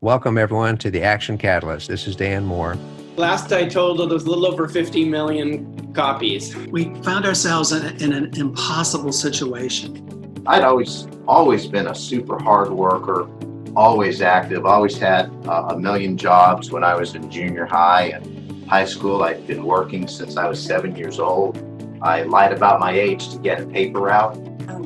Welcome, everyone, to the Action Catalyst. This is Dan Moore. Last I told, it was a little over 50 million copies. We found ourselves in an impossible situation. I'd always been a super hard worker, always active, always had a million jobs when I was in junior high and high school. I'd been working since I was 7 years old. I lied about my age to get a paper out.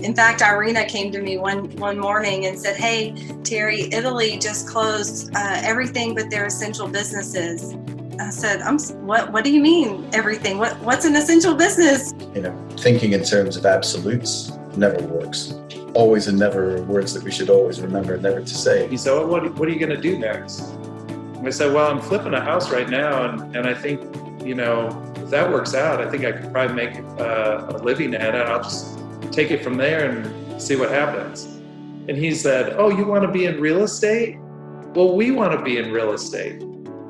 In fact, Irina came to me one morning and said, "Hey, Terry, Italy just closed everything but their essential businesses." I said, "What do you mean everything? What's an essential business?" Thinking in terms of absolutes never works. Always and never are words that we should always remember never to say. He said, what are you going to do next? I said, well, I'm flipping a house right now, and I think, if that works out, I think I could probably make a living at it. I'll just take it from there and see what happens. And he said, oh, you want to be in real estate? Well, we want to be in real estate.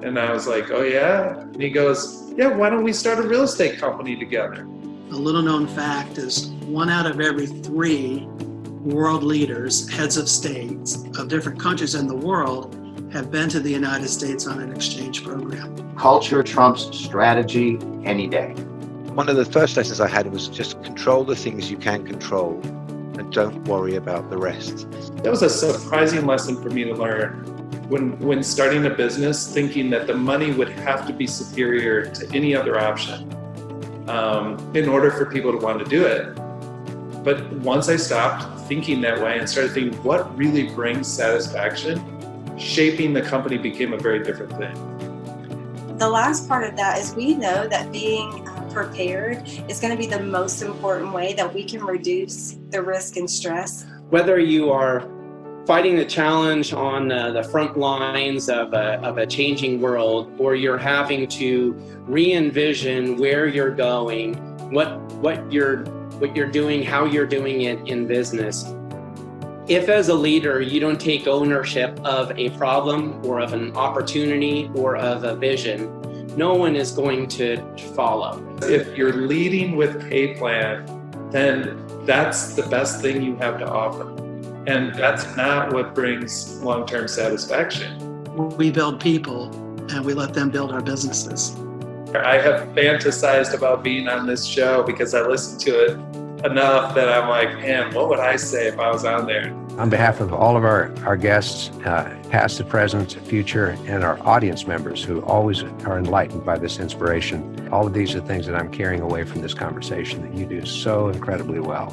And I was like, oh yeah? And he goes, yeah, why don't we start a real estate company together? A little known fact is 1 out of every 3 world leaders, heads of states of different countries in the world have been to the United States on an exchange program. Culture trumps strategy any day. One of the first lessons I had was just control the things you can control and don't worry about the rest. That was a surprising lesson for me to learn when starting a business, thinking that the money would have to be superior to any other option in order for people to want to do it. But once I stopped thinking that way and started thinking what really brings satisfaction, shaping the company became a very different thing. The last part of that is we know that being prepared is going to be the most important way that we can reduce the risk and stress. Whether you are fighting a challenge on the front lines of a changing world, or you're having to re-envision where you're going, what you're doing, how you're doing it in business. If as a leader, you don't take ownership of a problem or of an opportunity or of a vision, no one is going to follow. If you're leading with pay plan, then that's the best thing you have to offer. And that's not what brings long-term satisfaction. We build people and we let them build our businesses. I have fantasized about being on this show because I listened to it enough that I'm like, man, what would I say if I was on there? On behalf of all of our guests, past, the present, future, and our audience members who always are enlightened by this inspiration, all of these are things that I'm carrying away from this conversation that you do so incredibly well.